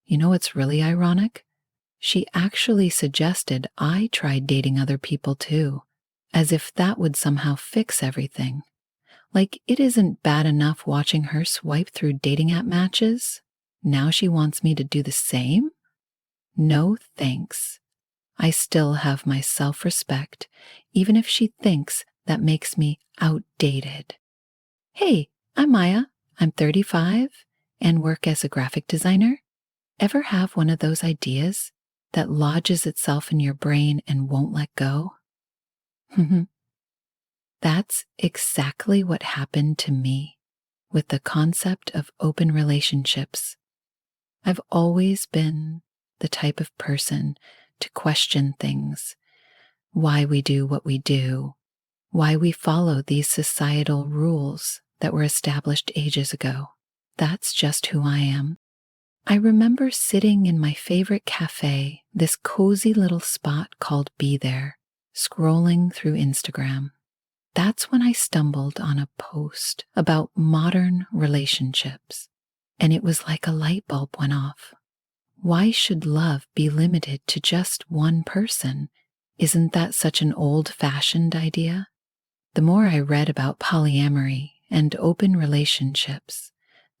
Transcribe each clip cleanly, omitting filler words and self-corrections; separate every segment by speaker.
Speaker 1: You know what's really ironic? She actually suggested I tried dating other people too, as if that would somehow fix everything. Like it isn't bad enough watching her swipe through dating app matches. Now she wants me to do the same? No thanks. I still have my self respect, even if she thinks that makes me outdated. Hey, I'm Maya. I'm 35 and work as a graphic designer. Ever have one of those ideas that lodges itself in your brain and won't let go? That's exactly what happened to me with the concept of open relationships. I've always been the type of person to question things, why we do what we do, why we follow these societal rules that were established ages ago. That's just who I am. I remember sitting in my favorite cafe, this cozy little spot called Be There, scrolling through Instagram. That's when I stumbled on a post about modern relationships, and it was like a light bulb went off. Why should love be limited to just one person? Isn't that such an old-fashioned idea? The more I read about polyamory and open relationships,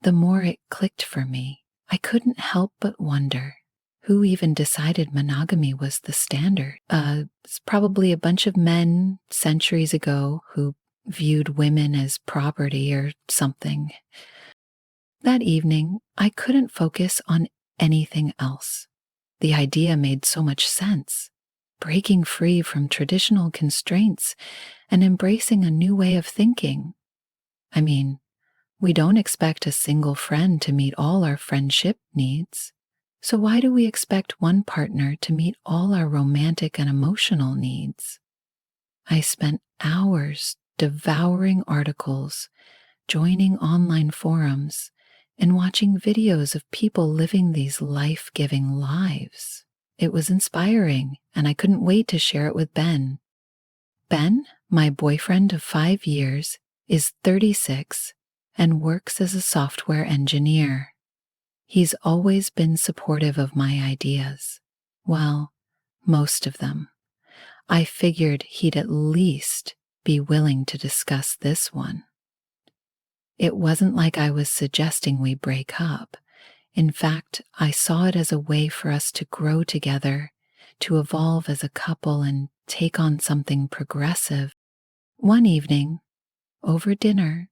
Speaker 1: the more it clicked for me. I couldn't help but wonder, who even decided monogamy was the standard? It's probably a bunch of men centuries ago who viewed women as property or something. That evening, I couldn't focus on anything else. The idea made so much sense. Breaking free from traditional constraints and embracing a new way of thinking. I mean, we don't expect a single friend to meet all our friendship needs. So why do we expect one partner to meet all our romantic and emotional needs? I spent hours devouring articles, joining online forums, and watching videos of people living these life-giving lives. It was inspiring, and I couldn't wait to share it with Ben. Ben, my boyfriend of 5 years, is 36 and works as a software engineer. He's always been supportive of my ideas. Well, most of them. I figured he'd at least be willing to discuss this one. It wasn't like I was suggesting we break up. In fact, I saw it as a way for us to grow together, to evolve as a couple and take on something progressive. One evening, over dinner,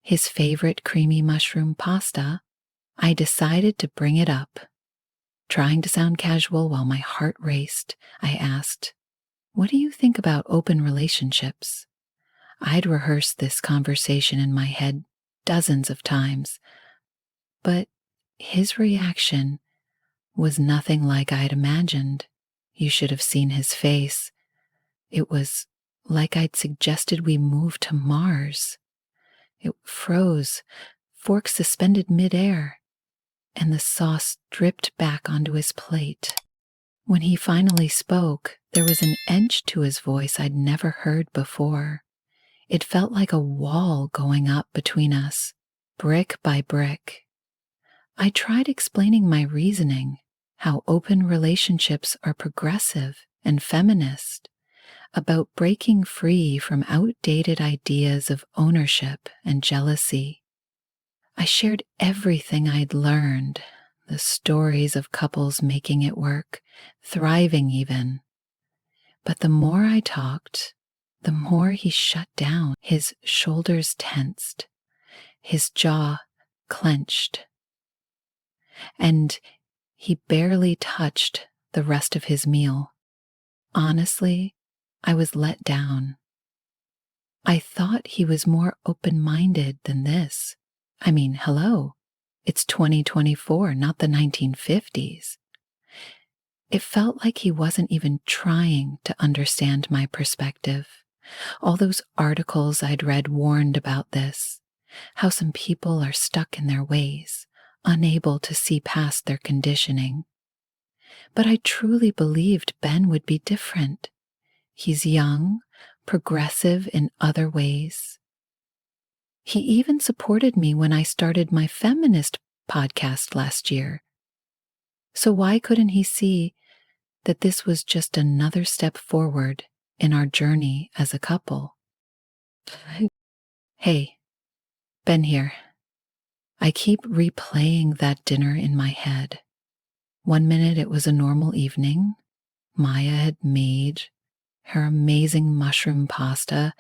Speaker 1: his favorite creamy mushroom pasta, I decided to bring it up. Trying to sound casual while my heart raced, I asked, "What do you think about open relationships?" I'd rehearsed this conversation in my head dozens of times, but his reaction was nothing like I'd imagined. You should have seen his face. It was like I'd suggested we move to Mars. It froze, fork suspended midair, and the sauce dripped back onto his plate. When he finally spoke, there was an edge to his voice I'd never heard before. It felt like a wall going up between us, brick by brick. I tried explaining my reasoning, how open relationships are progressive and feminist, about breaking free from outdated ideas of ownership and jealousy. I shared everything I'd learned, the stories of couples making it work, thriving even. But the more I talked, the more he shut down. His shoulders tensed, his jaw clenched, and he barely touched the rest of his meal. Honestly, I was let down. I thought he was more open-minded than this. I mean, hello, it's 2024, not the 1950s. It felt like he wasn't even trying to understand my perspective. All those articles I'd read warned about this, how some people are stuck in their ways, unable to see past their conditioning. But I truly believed Ben would be different. He's young, progressive in other ways. He even supported me when I started my feminist podcast last year. So why couldn't he see that this was just another step forward in our journey as a couple? Hey, Ben here. I keep replaying that dinner in my head. One minute it was a normal evening. Maya had made her amazing mushroom pasta,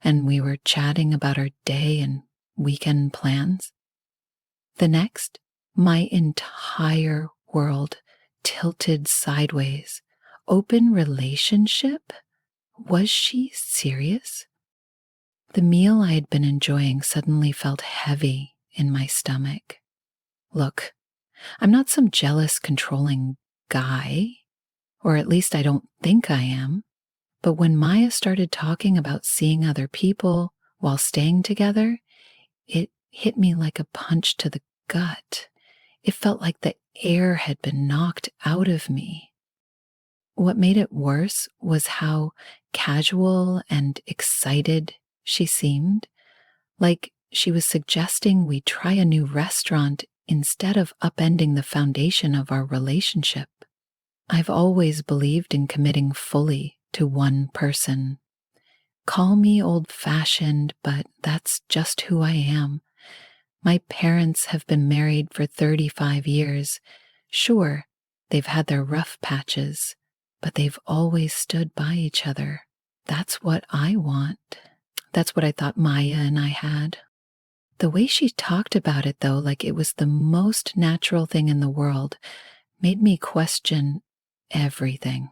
Speaker 1: and we were chatting about our day and weekend plans. The next, my entire world tilted sideways. Open relationship? Was she serious? The meal I had been enjoying suddenly felt heavy in my stomach. Look, I'm not some jealous, controlling guy, or at least I don't think I am. But when Maya started talking about seeing other people while staying together, it hit me like a punch to the gut. It felt like the air had been knocked out of me. What made it worse was how casual and excited she seemed, like she was suggesting we try a new restaurant instead of upending the foundation of our relationship. I've always believed in committing fully to one person. Call me old-fashioned, but that's just who I am. My parents have been married for 35 years. Sure, they've had their rough patches, but they've always stood by each other. That's what I want. That's what I thought Maya and I had. The way she talked about it, though, like it was the most natural thing in the world, made me question everything.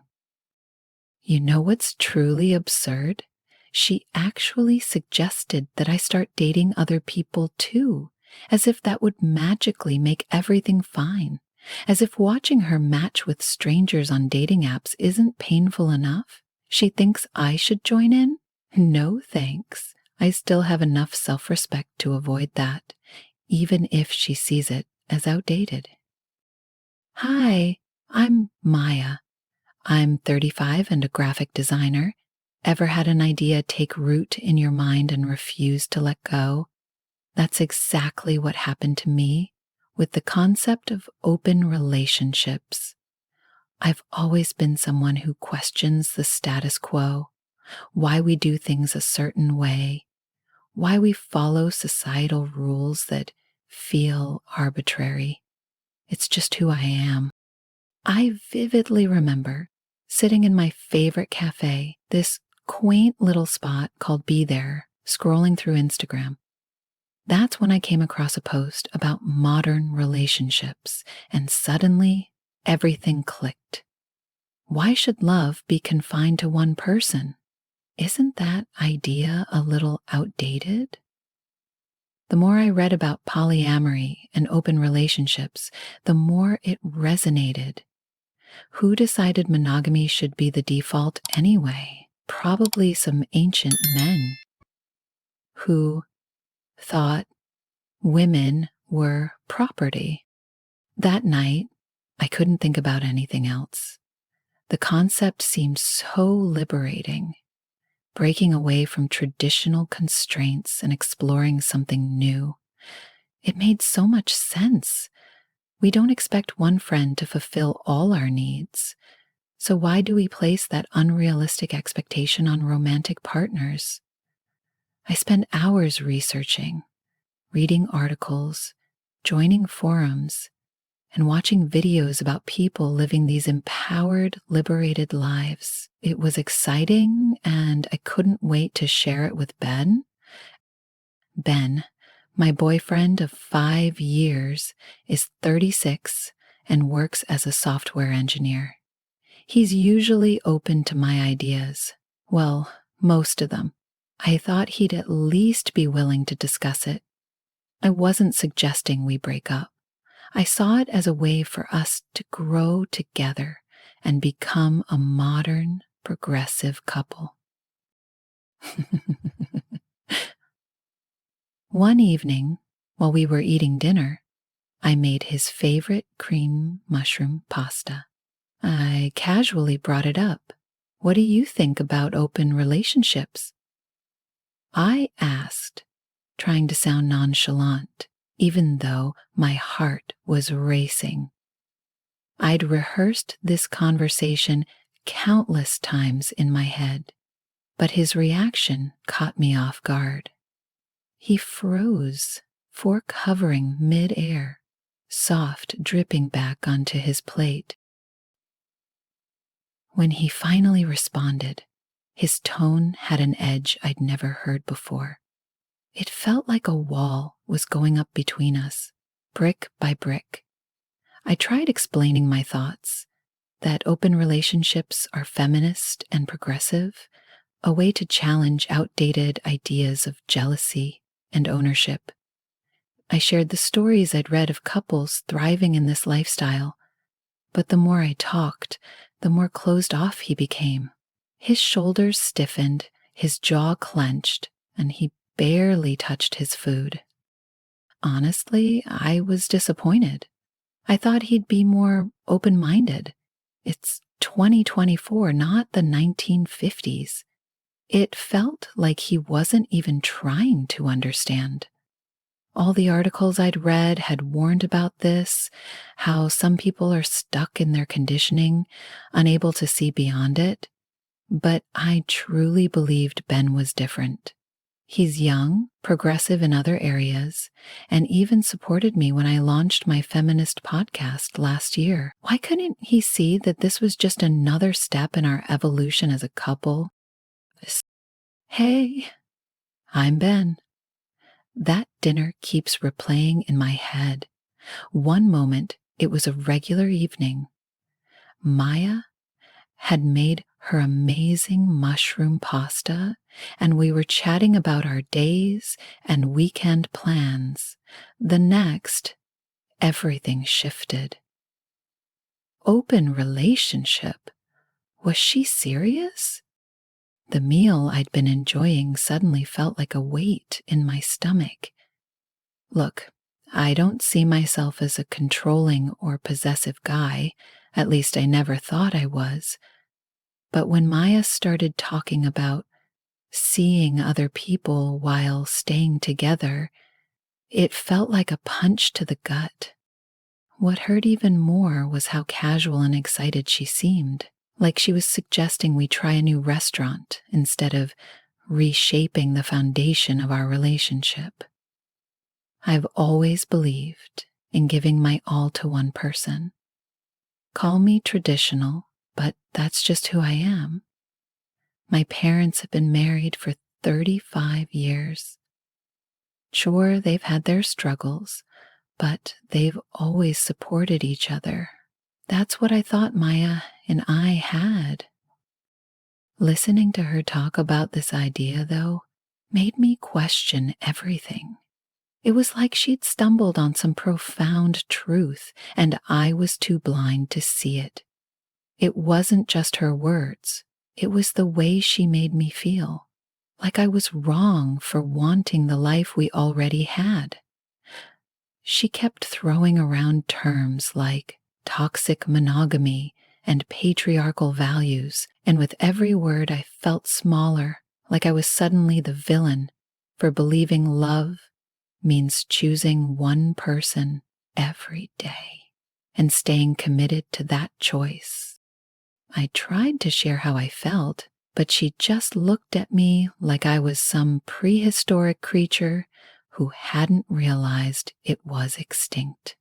Speaker 1: You know what's truly absurd? She actually suggested that I start dating other people too, as if that would magically make everything fine, as if watching her match with strangers on dating apps isn't painful enough. She thinks I should join in? No thanks. I still have enough self-respect to avoid that, even if she sees it as outdated. Hi, I'm Maya. I'm 35 and a graphic designer. Ever had an idea take root in your mind and refuse to let go? That's exactly what happened to me with the concept of open relationships. I've always been someone who questions the status quo, why we do things a certain way, why we follow societal rules that feel arbitrary. It's just who I am. I vividly remember sitting in my favorite cafe, this quaint little spot called Be There, scrolling through Instagram. That's when I came across a post about modern relationships, and suddenly everything clicked. Why should love be confined to one person? Isn't that idea a little outdated? The more I read about polyamory and open relationships, the more it resonated. Who decided monogamy should be the default anyway? Probably some ancient men who thought women were property. That night, I couldn't think about anything else. The concept seemed so liberating, breaking away from traditional constraints and exploring something new. It made so much sense. We don't expect one friend to fulfill all our needs. So why do we place that unrealistic expectation on romantic partners? I spend hours researching, reading articles, joining forums, and watching videos about people living these empowered, liberated lives. It was exciting, and I couldn't wait to share it with Ben. Ben, my boyfriend of 5 years, is 36 and works as a software engineer. He's usually open to my ideas. Well, most of them. I thought he'd at least be willing to discuss it. I wasn't suggesting we break up. I saw it as a way for us to grow together and become a modern, progressive couple. One evening, while we were eating dinner, I made his favorite cream mushroom pasta. I casually brought it up. What do you think about open relationships? I asked, trying to sound nonchalant, even though my heart was racing. I I'd rehearsed this conversation countless times in my head, but his reaction caught me off guard. He froze, fork hovering mid-air, soft dripping back onto his plate. When he finally responded, his tone had an edge I'd never heard before. It felt like a wall was going up between us, brick by brick. I tried explaining my thoughts, that open relationships are feminist and progressive, a way to challenge outdated ideas of jealousy and ownership. I shared the stories I'd read of couples thriving in this lifestyle, but the more I talked, the more closed off he became. His shoulders stiffened, his jaw clenched, and he barely touched his food. Honestly, I was disappointed. I thought he'd be more open-minded. It's 2024, not the 1950s. It felt like he wasn't even trying to understand. All the articles I'd read had warned about this, how some people are stuck in their conditioning, unable to see beyond it. But I truly believed Ben was different. He's young, progressive in other areas, and even supported me when I launched my feminist podcast last year. Why couldn't he see that this was just another step in our evolution as a couple? Hey, I'm Ben. That dinner keeps replaying in my head. One moment, it was a regular evening. Maya had made her amazing mushroom pasta, and we were chatting about our days and weekend plans. The next, everything shifted. Open relationship? Was she serious? The meal I'd been enjoying suddenly felt like a weight in my stomach. Look, I don't see myself as a controlling or possessive guy, at least I never thought I was. But when Maya started talking about seeing other people while staying together, it felt like a punch to the gut. What hurt even more was how casual and excited she seemed, like she was suggesting we try a new restaurant instead of reshaping the foundation of our relationship. I've always believed in giving my all to one person. Call me traditional, but that's just who I am. My parents have been married for 35 years. Sure, they've had their struggles, but they've always supported each other. That's what I thought Maya and I had. Listening to her talk about this idea, though, made me question everything. It was like she'd stumbled on some profound truth, and I was too blind to see it. It wasn't just her words. It was the way she made me feel, like I was wrong for wanting the life we already had. She kept throwing around terms like toxic monogamy and patriarchal values, and with every word I felt smaller, like I was suddenly the villain for believing love means choosing one person every day and staying committed to that choice. I tried to share how I felt, but she just looked at me like I was some prehistoric creature who hadn't realized it was extinct.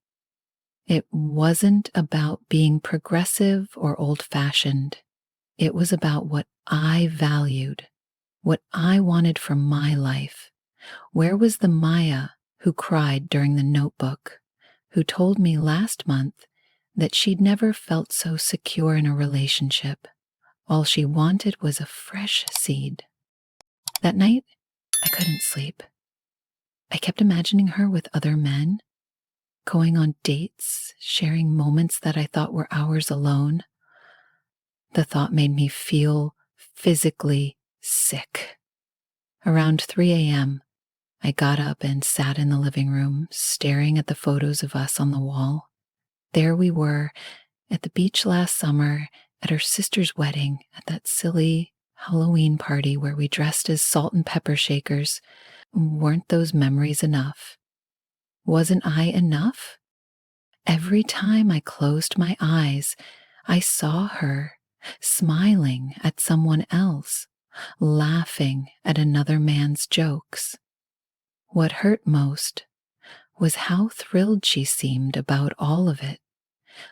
Speaker 1: It wasn't about being progressive or old-fashioned. It was about what I valued, what I wanted from my life. Where was the Maya who cried during the notebook, who told me last month that she'd never felt so secure in a relationship? All she wanted was a fresh seed. That night, I couldn't sleep. I kept imagining her with other men, going on dates, sharing moments that I thought were ours alone. The thought made me feel physically sick. Around 3 a.m., I got up and sat in the living room, staring at the photos of us on the wall. There we were, at the beach last summer, at her sister's wedding, at that silly Halloween party where we dressed as salt and pepper shakers. Weren't those memories enough? Wasn't I enough? Every time I closed my eyes, I saw her smiling at someone else, laughing at another man's jokes. What hurt most was how thrilled she seemed about all of it,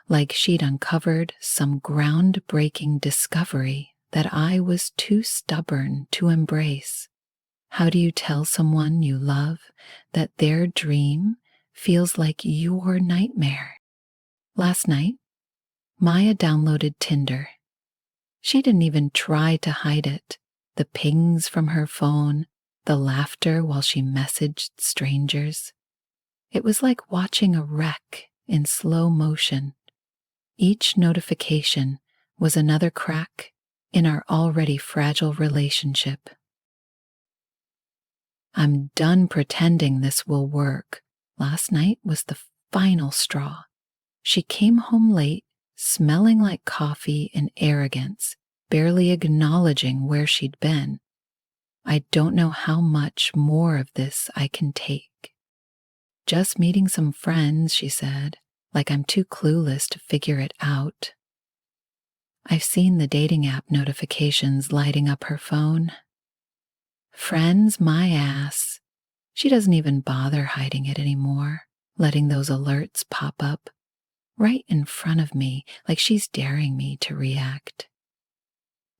Speaker 1: like she'd uncovered some groundbreaking discovery that I was too stubborn to embrace. How do you tell someone you love that their dream feels like your nightmare? Last night, Maya downloaded Tinder. She didn't even try to hide it. The pings from her phone, the laughter while she messaged strangers. It was like watching a wreck in slow motion. Each notification was another crack in our already fragile relationship. I'm done pretending this will work. Last night was the final straw. She came home late, smelling like coffee and arrogance, barely acknowledging where she'd been. I don't know how much more of this I can take. Just meeting some friends, she said, like I'm too clueless to figure it out. I've seen the dating app notifications lighting up her phone. Friends, my ass. She doesn't even bother hiding it anymore, letting those alerts pop up right in front of me like she's daring me to react.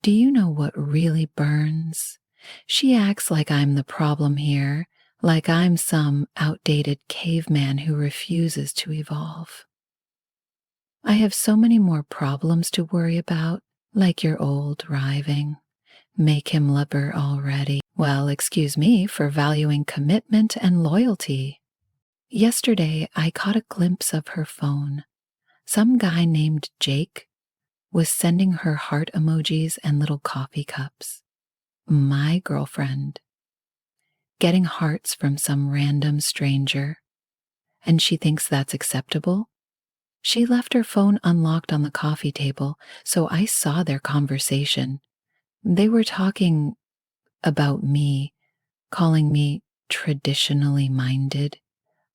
Speaker 1: Do you know what really burns? She acts like I'm the problem here, like I'm some outdated caveman who refuses to evolve. I have so many more problems to worry about, like your old riving. Make him love her already. Well, excuse me for valuing commitment and loyalty. Yesterday, I caught a glimpse of her phone. Some guy named Jake was sending her heart emojis and little coffee cups. My girlfriend. Getting hearts from some random stranger. And she thinks that's acceptable? She left her phone unlocked on the coffee table, so I saw their conversation. They were talking about me, calling me traditionally minded,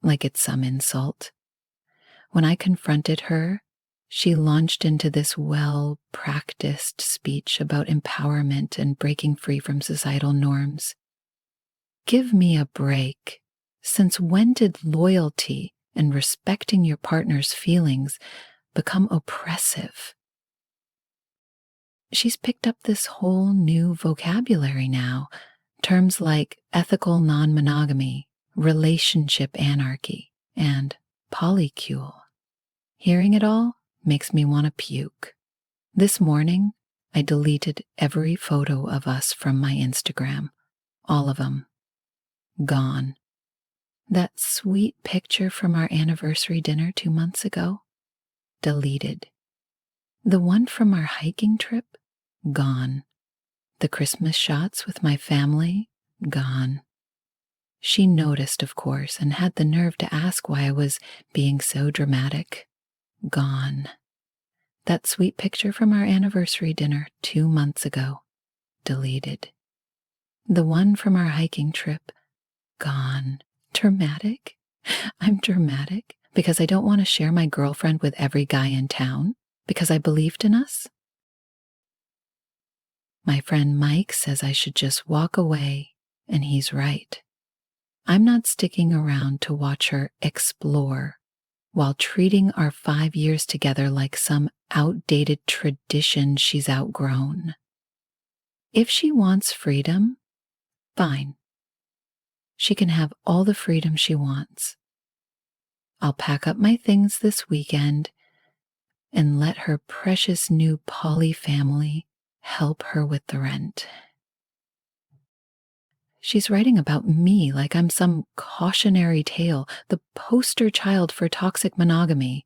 Speaker 1: like it's some insult. When I confronted her, she launched into this well-practiced speech about empowerment and breaking free from societal norms. Give me a break. Since when did loyalty and respecting your partner's feelings become oppressive? She's picked up this whole new vocabulary now, terms like ethical non-monogamy, relationship anarchy, and polycule. Hearing it all makes me want to puke. This morning, I deleted every photo of us from my Instagram. All of them. Gone. That sweet picture from our anniversary dinner 2 months ago? Deleted. The one from our hiking trip? Gone. The Christmas shots with my family? Gone. She noticed, of course, and had the nerve to ask why I was being so dramatic. Gone. That sweet picture from our anniversary dinner 2 months ago? Deleted. The one from our hiking trip? Gone. Dramatic? I'm dramatic because I don't want to share my girlfriend with every guy in town because I believed in us? My friend Mike says I should just walk away, and he's right. I'm not sticking around to watch her explore while treating our 5 years together like some outdated tradition she's outgrown. If she wants freedom, fine. She can have all the freedom she wants. I'll pack up my things this weekend and let her precious new poly family help her with the rent. She's writing about me like I'm some cautionary tale, the poster child for toxic monogamy.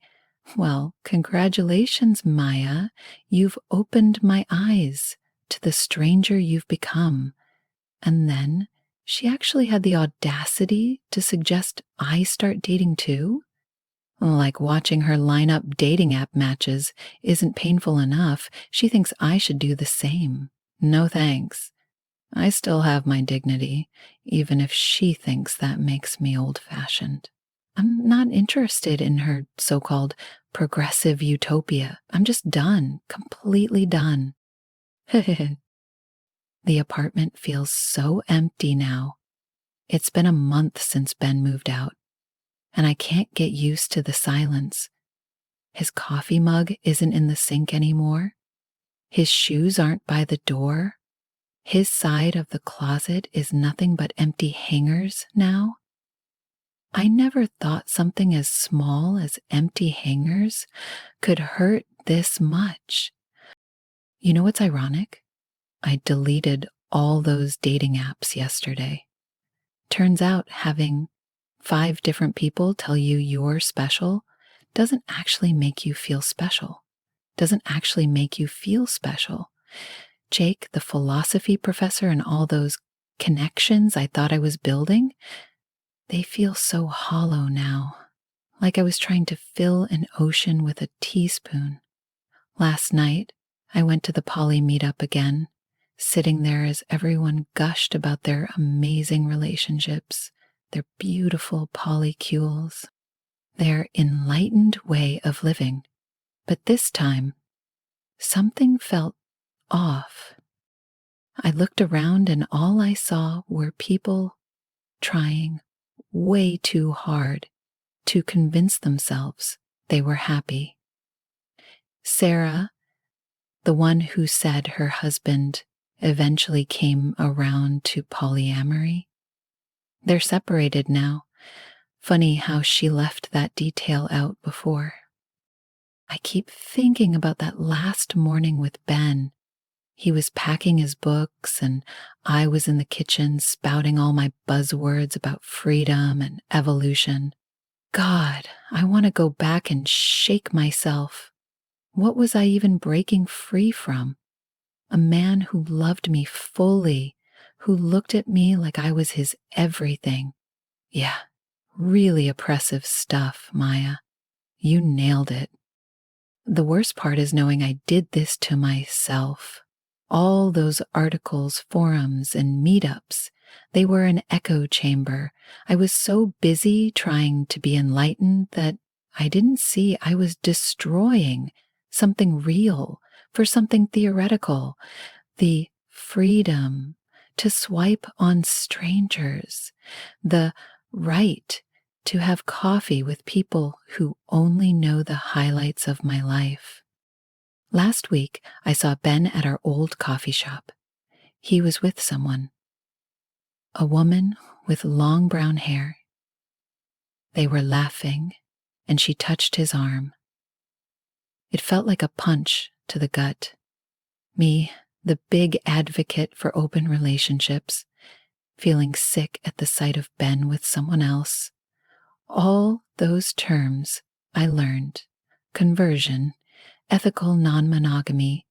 Speaker 1: Well, congratulations, Maya. You've opened my eyes to the stranger you've become. And then she actually had the audacity to suggest I start dating too? Like watching her line up dating app matches isn't painful enough, she thinks I should do the same. No thanks. I still have my dignity, even if she thinks that makes me old-fashioned. I'm not interested in her so called progressive utopia. I'm just done, completely done. The apartment feels so empty now. It's been a month since Ben moved out, and I can't get used to the silence. His coffee mug isn't in the sink anymore. His shoes aren't by the door. His side of the closet is nothing but empty hangers now. I never thought something as small as empty hangers could hurt this much. You know what's ironic? I deleted all those dating apps yesterday. Turns out having 5 different people tell you you're special doesn't actually make you feel special, doesn't actually make you feel special. Jake, the philosophy professor, and all those connections I thought I was building, they feel so hollow now, like I was trying to fill an ocean with a teaspoon. Last night, I went to the poly meetup again, sitting there as everyone gushed about their amazing relationships, their beautiful polycules, their enlightened way of living. But this time, something felt off. I looked around and all I saw were people trying way too hard to convince themselves they were happy. Sarah, the one who said her husband eventually came around to polyamory, they're separated now. Funny how she left that detail out before. I keep thinking about that last morning with Ben. He was packing his books, and I was in the kitchen spouting all my buzzwords about freedom and evolution. God, I want to go back and shake myself. What was I even breaking free from? A man who loved me fully, who looked at me like I was his everything. Yeah, really oppressive stuff, Maya. You nailed it. The worst part is knowing I did this to myself. All those articles, forums, and meetups, they were an echo chamber. I was so busy trying to be enlightened that I didn't see I was destroying something real for something theoretical. The freedom to swipe on strangers, the right to have coffee with people who only know the highlights of my life. Last week, I saw Ben at our old coffee shop. He was with someone, a woman with long brown hair. They were laughing, and she touched his arm. It felt like a punch to the gut. Me, the big advocate for open relationships, feeling sick at the sight of Ben with someone else. All those terms I learned, conversion, ethical non-monogamy,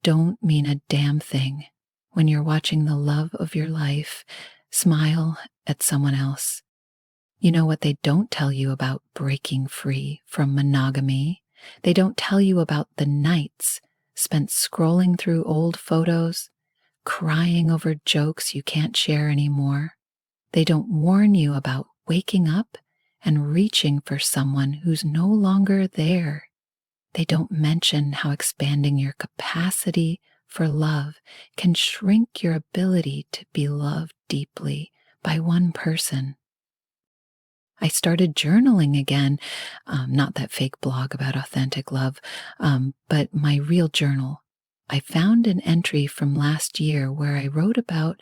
Speaker 1: don't mean a damn thing when you're watching the love of your life smile at someone else. You know what they don't tell you about breaking free from monogamy? They don't tell you about the nights spent scrolling through old photos, crying over jokes you can't share anymore. They don't warn you about waking up and reaching for someone who's no longer there. They don't mention how expanding your capacity for love can shrink your ability to be loved deeply by one person. I started journaling again, not that fake blog about authentic love, but my real journal. I found an entry from last year where I wrote about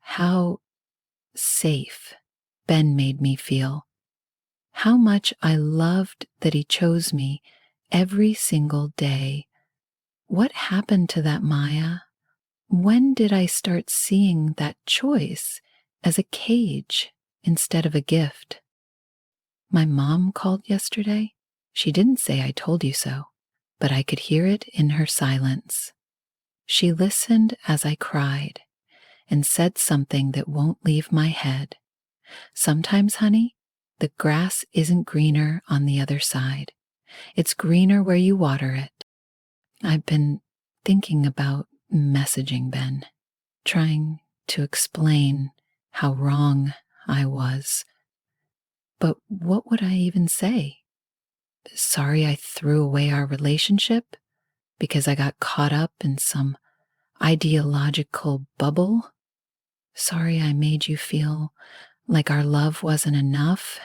Speaker 1: how safe Ben made me feel, how much I loved that he chose me every single day. What happened to that, Maya? When did I start seeing that choice as a cage instead of a gift? My mom called yesterday. She didn't say I told you so, but I could hear it in her silence. She listened as I cried and said something that won't leave my head. Sometimes, honey, the grass isn't greener on the other side. It's greener where you water it. I've been thinking about messaging Ben, trying to explain how wrong I was. But what would I even say? Sorry I threw away our relationship because I got caught up in some ideological bubble? Sorry I made you feel like our love wasn't enough?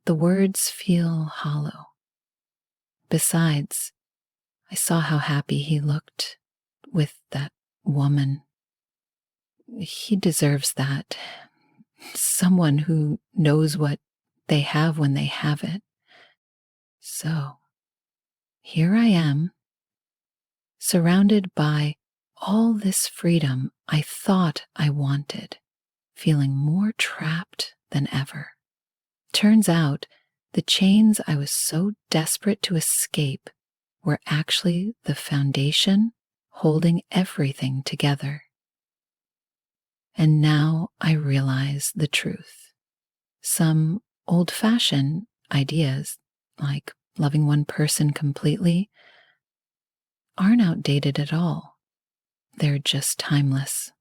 Speaker 1: The words feel hollow. Besides, I saw how happy he looked with that woman. He deserves that. Someone who knows what they have when they have it. So, here I am, surrounded by all this freedom I thought I wanted, feeling more trapped than ever. Turns out, the chains I was so desperate to escape were actually the foundation holding everything together. And now I realize the truth. Some old-fashioned ideas, like loving one person completely, aren't outdated at all. They're just timeless.